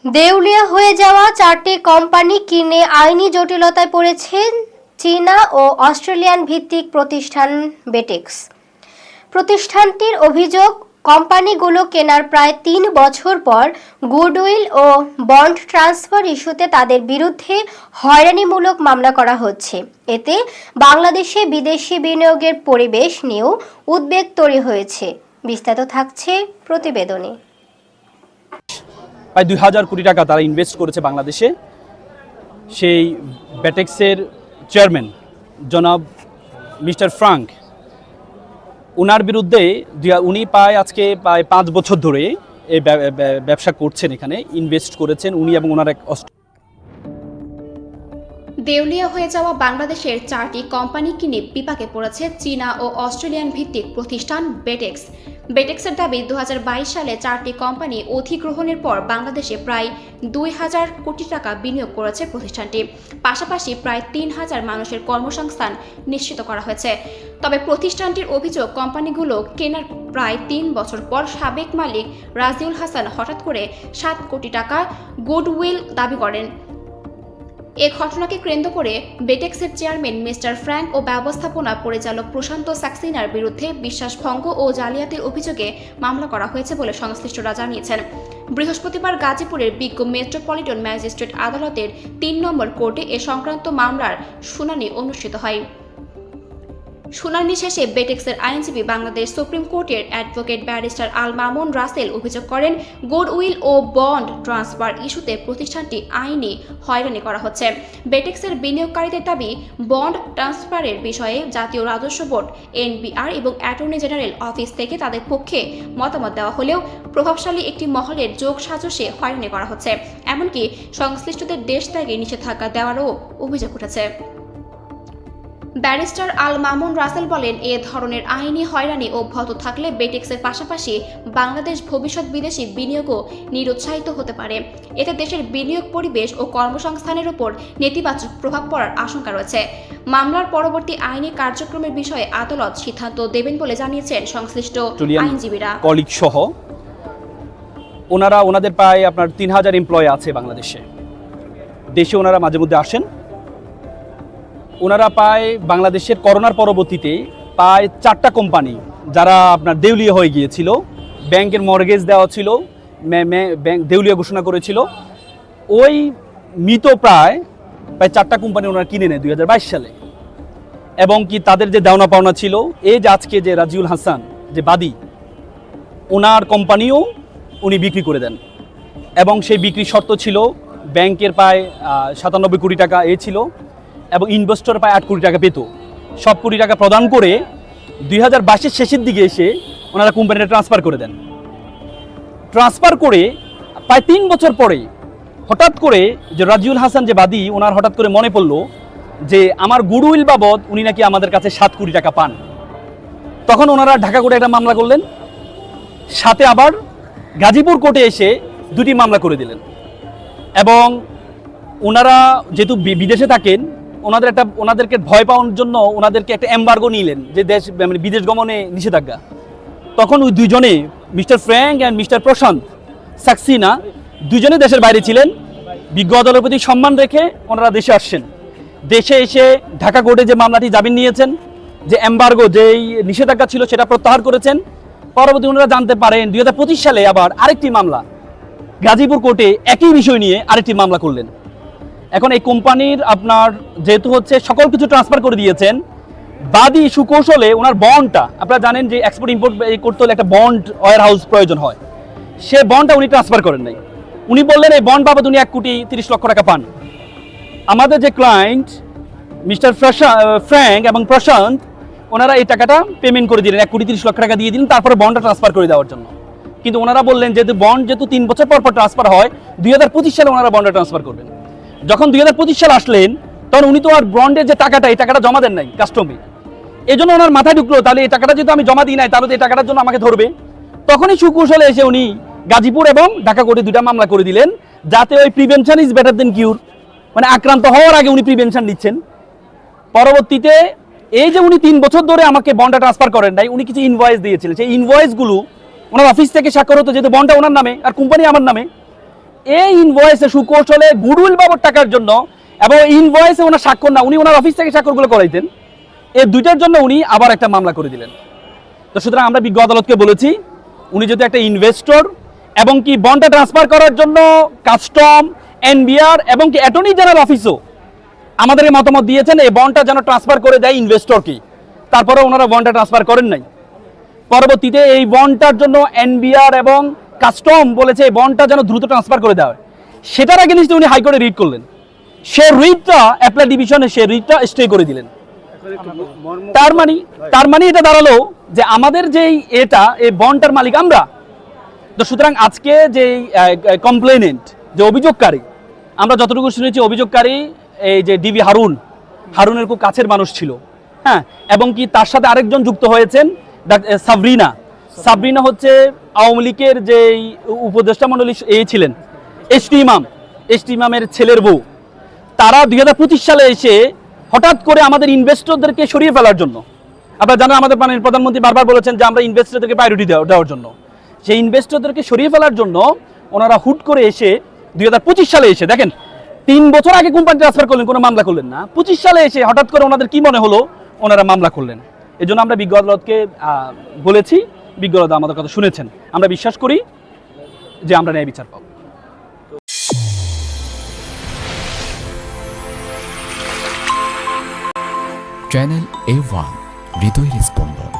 দেউলিয়া হয়ে যাওয়া 4টি কোম্পানি কিনে আইনি জটিলতায় পড়েছেন চীনা ও অস্ট্রেলিয়ান ভিত্তিক প্রতিষ্ঠান বেটেক্স। প্রতিষ্ঠানটির অভিযোগ, কোম্পানিগুলো কেনার প্রায় 3 বছর পর গুডউইল ও বন্ড ট্রান্সফার ইস্যুতে তাদের বিরুদ্ধে হয়রানিমূলক মামলা করা হচ্ছে। এতে বাংলাদেশে বিদেশি বিনিয়োগের পরিবেশ নিয়েও উদ্বেগ তৈরি হয়েছে। বিস্তারিত থাকছে প্রতিবেদনে। প্রায় 2000 কোটি টাকা তারা ইনভেস্ট করেছে বাংলাদেশে। সেই বেটেক্সের চেয়ারম্যান জনাব মিস্টার ফ্রাঙ্ক, ওনার বিরুদ্ধে উনি আজকে প্রায় 5 বছর ধরে এই ব্যবসা করছেন, এখানে ইনভেস্ট করেছেন উনি এবং ওনার এক দেউলিয়া হয়ে যাওয়া বাংলাদেশের 4টি কোম্পানি কিনে বিপাকে পড়েছে চীনা ও অস্ট্রেলিয়ান ভিত্তিক প্রতিষ্ঠান বেটেক্স। বেটেক্সের দাবি 2022 সালে 4টি কোম্পানি অধিগ্রহণের পর বাংলাদেশে প্রায় 2000 কোটি টাকা বিনিয়োগ করেছে প্রতিষ্ঠানটি। পাশাপাশি প্রায় 3000 মানুষের কর্মসংস্থান নিশ্চিত করা হয়েছে। তবে প্রতিষ্ঠানটির অভিযোগ, কোম্পানিগুলো কেনার প্রায় 3 বছর পর সাবেক মালিক রাজিউল হাসান হঠাৎ করে 7 কোটি টাকা গুডউইল দাবি করেন। এ ঘটনাকে কেন্দ্র করে বেটেক্সের চেয়ারম্যান মিস্টার ফ্র্যাঙ্ক ও ব্যবস্থাপনা পরিচালক প্রশান্ত সাক্সেনার বিরুদ্ধে বিশ্বাসভঙ্গ ও জালিয়াতির অভিযোগে মামলা করা হয়েছে বলে সংশ্লিষ্টরা জানিয়েছেন। বৃহস্পতিবার গাজীপুরের বিজ্ঞ মেট্রোপলিটন ম্যাজিস্ট্রেট আদালতের 3 নম্বর কোর্টে এ সংক্রান্ত মামলার শুনানি অনুষ্ঠিত হয়। শুনানি শেষে বেটেক্সের আইনজীবী বাংলাদেশ সুপ্রিম কোর্টের অ্যাডভোকেট ব্যারিস্টার আল মামুন রাসেল অভিযোগ করেন, গুডউইল ও বন্ড ট্রান্সফার ইস্যুতে প্রতিষ্ঠানটি আইনি হয়রানি করা হচ্ছে। বেটেক্সের বিনিয়োগকারীদের দাবি, বন্ড ট্রান্সফারের বিষয়ে জাতীয় রাজস্ব বোর্ড, এনবিআর এবং অ্যাটর্নি জেনারেল অফিস থেকে তাদের পক্ষে মতামত দেওয়া হলেও প্রভাবশালী একটি মহলের যোগ সাজসে হয়রানি করা হচ্ছে। এমনকি সংশ্লিষ্টদের দেশ ত্যাগে নিষেধাজ্ঞা দেওয়ারও অভিযোগ উঠেছে। ব্যারিস্টার আল মামুন রাসেল বলেন, এ ধরনের আইনি হয়রানি অব্যাহত থাকলে বেটেক্সের পাশাপাশি বাংলাদেশ ভবিষ্যৎ বিদেশি বিনিয়োগও নিরুৎসাহিত হতে পারে। এতে দেশের বিনিয়োগ পরিবেশ ও কর্মসংস্থানের উপর নেতিবাচক প্রভাব পড়ার আশঙ্কা রয়েছে। মামলার পরবর্তী আইনি কার্যক্রমের বিষয়ে আদালত সিদ্ধান্ত দেবেন বলে জানিয়েছেন সংশ্লিষ্ট আইনজীবীরা। কলিগ সহ ওনাদের প্রায় আপনার 3000 এমপ্লয়ি আছে বাংলাদেশে। দেশে ওনারা মাঝে মধ্যে আসেন। ওনারা প্রায় বাংলাদেশের করোনার পরবর্তীতে প্রায় 4টা কোম্পানি যারা আপনার দেউলিয়া হয়ে গিয়েছিল, ব্যাংকের মর্গেজ দেওয়া ছিল, ব্যাংক দেউলিয়া ঘোষণা করেছিল, ওই মৃত প্রায় 4টা কোম্পানি ওনারা কিনে নেয় 2022 সালে। এবং কি তাদের যে দেওনা পাওনা ছিল, এই যে আজকে যে রাজিউল হাসান যে বাদী, ওনার কোম্পানিও উনি বিক্রি করে দেন। এবং সেই বিক্রির শর্ত ছিল ব্যাংকের প্রায় 97 কোটি টাকা ছিল এবং ইনভেস্টর প্রায় 8 কোটি টাকা পেত। সব কোটি টাকা প্রদান করে 2022 শেষের দিকে এসে ওনারা কোম্পানিটা ট্রান্সফার করে দেন। ট্রান্সফার করে প্রায় 3 বছর পরে হঠাৎ করে যে রাজিউল হাসান যে বাদী, ওনার হঠাৎ করে মনে পড়লো যে আমার গুডউইল বাবদ উনি নাকি আমাদের কাছে 7 কোটি টাকা পান। তখন ওনারা ঢাকা কোর্টে একটা মামলা করলেন, সাথে আবার গাজীপুর কোর্টে এসে 2টি মামলা করে দিলেন। এবং ওনারা যেহেতু বিদেশে থাকেন, ওনাদেরকে ভয় পাওয়ার জন্য ওনাদেরকে একটা এমবার্গো নিলেন, যে দেশ মানে বিদেশ গমনে নিষেধাজ্ঞা। তখন ওই দুজনে, মিস্টার ফ্র্যাঙ্ক অ্যান্ড মিস্টার প্রশান্ত সাক্সেনা, দুজনে দেশের বাইরে ছিলেন। বিজ্ঞ আদালতের প্রতি সম্মান রেখে ওনারা দেশে আসছেন। দেশে এসে ঢাকা কোর্টে যে মামলাটি জামিন নিয়েছেন, যে এমবার্গো যেই নিষেধাজ্ঞা ছিল সেটা প্রত্যাহার করেছেন। পরবর্তী ওনারা জানতে পারেন 2025 সালে আবার আরেকটি মামলা গাজীপুর কোর্টে একই বিষয় নিয়ে আরেকটি মামলা করলেন। এখন এই কোম্পানির আপনার যেহেতু হচ্ছে সকল কিছু ট্রান্সফার করে দিয়েছেন, বাদী সুকৌশলে ওনার বন্ডটা, আপনারা জানেন যে এক্সপোর্ট ইম্পোর্ট করতে হলে একটা বন্ড ওয়্যার হাউস প্রয়োজন হয়, সে বন্ডটা উনি ট্রান্সফার করেন নাই। উনি বললেন এই বন্ড বাবদ উনি 1 কোটি 30 লক্ষ টাকা পান। আমাদের যে ক্লায়েন্ট মিস্টার ফ্র্যাঙ্ক এবং প্রশান্ত, ওনারা এই টাকাটা পেমেন্ট করে দিলেন, 1 কোটি 30 লক্ষ টাকা দিয়ে দিলেন, তারপরে বন্ডটা ট্রান্সফার করে দেওয়ার জন্য। কিন্তু ওনারা বললেন যেহেতু বন্ড 3 বছর পর ট্রান্সফার হয়, 2025 সালে ওনারা বন্ডটা ট্রান্সফার করবেন। যখন 2025 সালে আসলেন, তখন উনি তো আর বন্ডের যে টাকাটা, এই টাকাটা জমা দেন নাই কাস্টমে। এই জন্য ওনার মাথায় ঢুকলো, তাহলে এই টাকাটা যেহেতু আমি জমা দিই নাই, তাহলে এই টাকাটার জন্য আমাকে ধরবে। তখনই সুকৌশলে এসে উনি গাজীপুর এবং ঢাকা কোর্টে 2টা মামলা করে দিলেন, যাতে ওই প্রিভেনশন ইজ বেটার দেন কিউর, মানে আক্রান্ত হওয়ার আগে উনি প্রিভেনশন নিচ্ছেন। পরবর্তীতে এই যে উনি 3 বছর ধরে আমাকে বন্ডটা ট্রান্সফার করেন নাই, উনি কিছু ইনভয়েস দিয়েছিলেন। সেই ইনভয়েসগুলো ওনার অফিস থেকে স্বাক্ষর হতো, যেহেতু বন্ডটা ওনার নামে আর কোম্পানি আমার নামে। এই ইনভয়েসে সুকৌশলে গুডউইল বাবদ টাকার জন্য এবং ইনভয়েসে ওনার স্বাক্ষর না, উনি ওনার অফিস থেকে স্বাক্ষরগুলো করাইতেন, এই দুইটার জন্য উনি আবার একটা মামলা করে দিলেন। তো সুতরাং আমরা বিজ্ঞ আদালতকে বলেছি, উনি যদি একটা ইনভেস্টর এবং কি বন্ডটা ট্রান্সফার করার জন্য কাস্টম, এনবিআর এবং কি অ্যাটর্নি জেনারেল অফিসও আমাদের এই মতামত দিয়েছেন এই বন্ডটা যেন ট্রান্সফার করে দেয় ইনভেস্টরকে, তারপরে ওনারা বন্ডটা ট্রান্সফার করেন নাই। পরবর্তীতে এই বন্ডটার জন্য এনবিআর এবং কাস্টম বলেছে এই বন্ডটা যেন দ্রুত ট্রান্সফার করে দেওয়া হয়, সেটার এগেইনস্টে উনি হাইকোর্টে রিট করলেন, সে রিটটা অ্যাপ্লাই ডিভিশনে সে রিটটা স্টে করে দিলেন। তার মানে এটা দাঁড়ালো যে আমাদের যেই এটা এই বন্ডটার মালিক আমরা। তো সুতরাং আজকে যে কমপ্লেনেন্ট, যে অভিযোগকারী, আমরা যতটুকু শুনেছি অভিযোগকারী এই যে ডিবি হারুনের খুব কাছের মানুষ ছিল, হ্যাঁ, এবং কি তার সাথে আরেকজন যুক্ত হয়েছেন সাবরিনা হচ্ছে আওয়ামী লীগের যে উপদেষ্টা মণ্ডলী ছিলেন এসটি ইমামের ছেলের বউ। তারা 2025 সালে এসে হঠাৎ করে আমাদের ইনভেস্টরদেরকে সরিয়ে ফেলার জন্য, আপনারা জানেন আমাদের মাননীয় প্রধানমন্ত্রী বারবার বলেছেন যে আমরা ইনভেস্টরদেরকে প্রায়োরিটি দেওয়ার জন্য, সেই ইনভেস্টরদেরকে সরিয়ে ফেলার জন্য ওনারা হুট করে এসে 2025 সালে এসে, দেখেন 3 বছর আগে কোম্পানি ট্রান্সফার করলেন, কোনো মামলা করলেন না, 25 সালে এসে হঠাৎ করে ওনাদের কি মনে হলো ওনারা মামলা করলেন। এই জন্য আমরা বিজ্ঞ আদালতকে বলেছি, বিজ্ঞ আদালত আমাদের কথা শুনেছেন, আমরা বিশ্বাস করি যে আমরা ন্যায় বিচার পাবো। চ্যানেল A1 হৃদয়ের স্পন্দন।